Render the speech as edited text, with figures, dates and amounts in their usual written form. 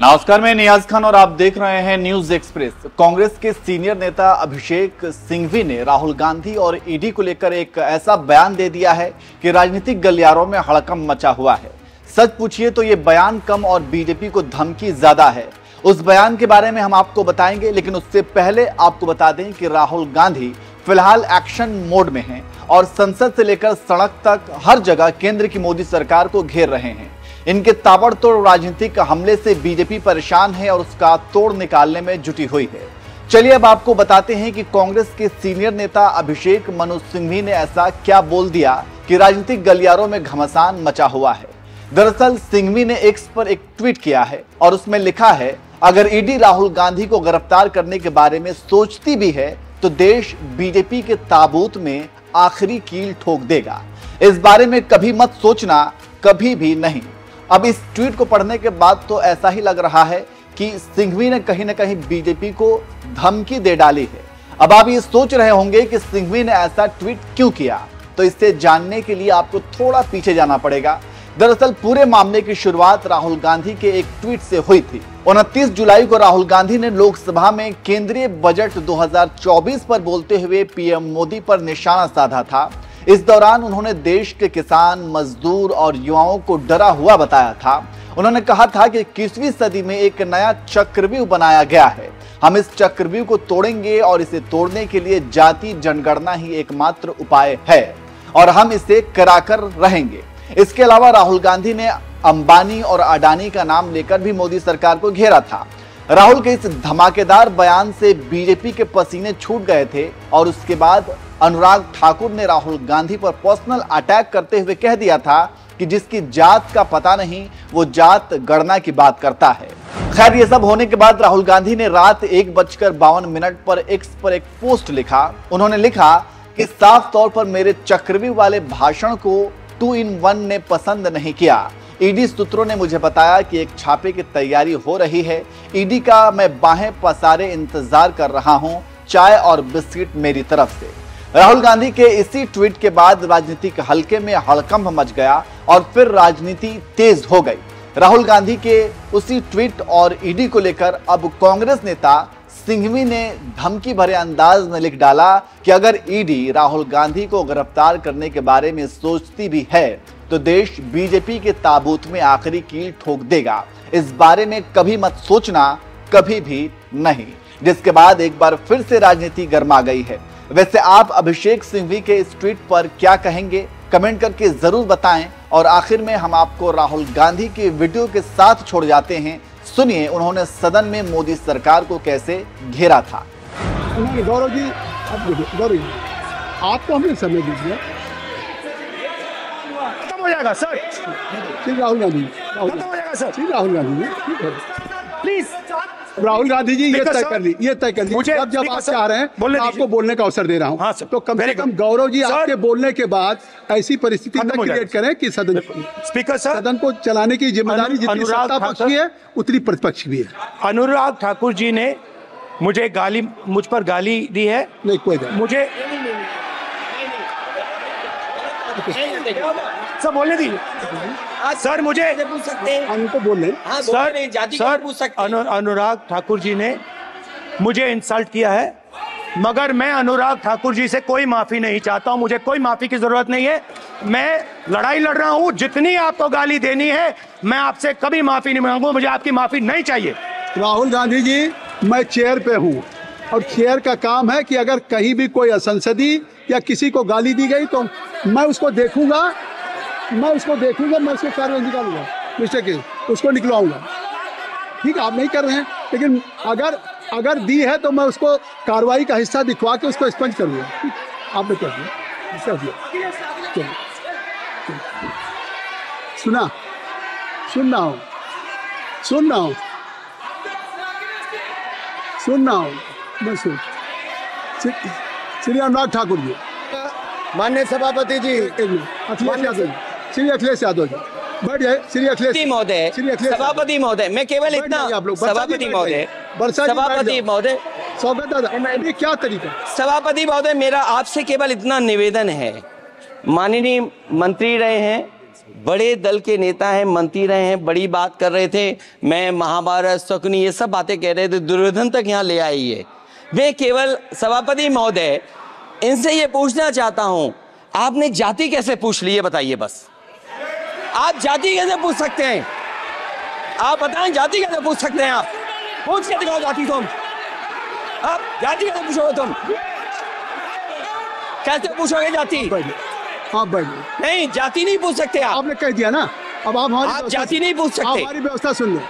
नमस्कार, मैं नियाज खान और आप देख रहे हैं न्यूज एक्सप्रेस। कांग्रेस के सीनियर नेता अभिषेक सिंघवी ने राहुल गांधी और ईडी को लेकर एक ऐसा बयान दे दिया है कि राजनीतिक गलियारों में हड़कंप मचा हुआ है। सच पूछिए तो ये बयान कम और बीजेपी को धमकी ज्यादा है। उस बयान के बारे में हम आपको बताएंगे, लेकिन उससे पहले आपको बता दें कि राहुल गांधी फिलहाल एक्शन मोड में हैं और संसद से लेकर सड़क तक हर जगह केंद्र की मोदी सरकार को घेर रहे हैं। इनके ताबड़तोड़ राजनीतिक हमले से बीजेपी परेशान है और उसका तोड़ निकालने में जुटी हुई है। चलिए अब आपको बताते हैं कि कांग्रेस के सीनियर नेता अभिषेक मनु सिंघवी ने ऐसा क्या बोल दिया कि राजनीतिक गलियारों में घमासान मचा हुआ है। दरअसल सिंघवी ने एक्स पर एक ट्वीट किया है और उसमें लिखा है, अगर ईडी राहुल गांधी को गिरफ्तार करने के बारे में सोचती भी है तो देश बीजेपी के ताबूत में आखिरी कील ठोक देगा। इस बारे में कभी मत सोचना, कभी भी नहीं। अब इस ट्वीट को पढ़ने के बाद तो ऐसा ही लग रहा है कि सिंघवी ने कहीं ना कहीं बीजेपी को धमकी दे डाली है। अब आप ये सोच रहे होंगे कि सिंघवी ने ऐसा ट्वीट क्यों किया, तो इससे जानने के लिए आपको थोड़ा पीछे जाना पड़ेगा। दरअसल पूरे मामले की शुरुआत राहुल गांधी के एक ट्वीट से हुई थी। 29 जुलाई को राहुल गांधी ने लोकसभा में केंद्रीय बजट 2024 पर बोलते हुए पीएम मोदी पर निशाना साधा था। इस दौरान उन्होंने देश के किसान, मजदूर और युवाओं को डरा हुआ बताया था। उन्होंने कहा था कि 21वीं सदी में एक नया चक्रव्यूह बनाया गया है। हम इस चक्रव्यूह को तोड़ेंगे और इसे तोड़ने के लिए जाति जनगणना ही एकमात्र उपाय है और हम इसे कराकर रहेंगे। इसके अलावा राहुल गांधी ने अंबानी और अडानी का नाम लेकर भी मोदी सरकार को घेरा था। राहुल के इस धमाकेदार बयान से बीजेपी के पसीने छूट गए थे और उसके बाद अनुराग ठाकुर ने राहुल गांधी पर पर्सनल अटैक करते हुए कह दिया था कि जिसकी जात का पता नहीं वो जात गणना की बात करता है। खैर, ये सब होने के बाद राहुल गांधी ने रात 1:52 पर एक्स पर एक पोस्ट लिखा। उन्होंने लिखा कि साफ तौर पर मेरे चक्रव्यूह वाले भाषण को 2 in 1 ने पसंद नहीं किया। ईडी सूत्रों ने मुझे बताया कि एक छापे की तैयारी हो रही है। ईडी का मैं बाहें पसारे इंतजार कर रहा हूं, चाय और बिस्किट मेरी तरफ से। राहुल गांधी के इसी ट्वीट के बाद राजनीतिक हलके में हड़कंप मच गया और फिर राजनीति तेज हो गई। राहुल गांधी के उसी ट्वीट और ईडी को लेकर अब कांग्रेस नेता सिंघवी ने धमकी भरे अंदाज में लिख डाला कि अगर ईडी राहुल गांधी को गिरफ्तार करने के बारे में सोचती भी है तो देश बीजेपी के ताबूत में आखिरी कील ठोक देगा। इस बारे में कभी मत सोचना, कभी भी नहीं। जिसके बाद एक बार फिर से राजनीति गर्मा गई है। वैसे आप अभिषेक सिंघवी के इस ट्वीट पर क्या कहेंगे, कमेंट करके जरूर बताएं। और आखिर में हम आपको राहुल गांधी के वीडियो के साथ छोड़ जाते हैं। सुनिए उन्होंने सदन में मोदी सरकार को कैसे घेरा था। गौरव जी, गौरव जी, आपको हमें समय दीजिए। खत्म हो जाएगा सर। श्री राहुल गांधी, खत्म हो जाएगा सर। श्री राहुल गांधी जी, प्लीज राहुल गांधी जी, ये तय कर ली, ये तय कर ली। मुझे जब आप चाह रहे हैं आपको बोलने का अवसर दे रहा हूँ। हाँ सर, तो कम से कम गौरव जी आपके बोलने के बाद ऐसी परिस्थिति न क्रिएट करें कि सदन स्पीकर सर, सदन को चलाने की जिम्मेदारी जितनी सत्ता पक्ष की है उतनी प्रतिपक्ष भी है। अनुराग ठाकुर जी ने मुझ पर गाली दी है। नहीं, कोई नहीं। मुझे सर बोलने दीजिए सर। मुझे उनको बोल सर अनुराग ठाकुर जी ने मुझे इंसल्ट किया है, मगर मैं अनुराग ठाकुर जी से कोई माफी नहीं चाहता हूं। मुझे कोई माफी की जरूरत नहीं है। मैं लड़ाई लड़ रहा हूं। जितनी आपको गाली देनी है मैं आपसे कभी माफी नहीं मांगूंगा। मुझे आपकी माफी नहीं चाहिए। राहुल गांधी जी, मैं चेयर पे हूं और चेयर का काम है कि अगर कहीं भी कोई असंसदी या किसी को गाली दी गई तो मैं उसको देखूंगा, मैं उसको कार्रवाई निकालूंगा, मिस्टर के उसको निकलवाऊंगा। ठीक है, आप नहीं कर रहे हैं, लेकिन अगर दी है तो मैं उसको कार्रवाई का हिस्सा दिखवा के उसको स्पंज करूंगा। आपने कर दिया। सुना मैं श्री अनुराग ठाकुर जी, माननीय सभापति जी, श्री अखिलेश यादव जी, बैठ जाए। श्री अखिलेश महोदय, सभापति महोदय, मैं केवल इतना, सभापति महोदय, क्या तरीका। सभापति महोदय, मेरा आपसे केवल इतना निवेदन है। माननीय मंत्री रहे हैं, बड़े दल के नेता हैं, मंत्री रहे हैं, बड़ी बात कर रहे थे, मैं महाभारत शकुनी ये सब बातें कह रहे थे, दुर्योधन तक यहाँ ले आई है। मैं केवल सभापति महोदय इनसे ये पूछना चाहता हूं, आपने जाति कैसे पूछ ली है बताइए बस। आप जाति कैसे पूछ सकते हैं? आप बताएं जाति कैसे पूछ सकते हैं? आप पूछ के दिखाओ जाति। तुम आप जाति कैसे पूछोगे? तुम कैसे पूछोगे जाति? आप बैठिए। नहीं, जाति नहीं पूछ सकते आप। आपने कह दिया ना, अब आप हमारी जाति नहीं पूछ सकते। हमारी व्यवस्था सुन लो।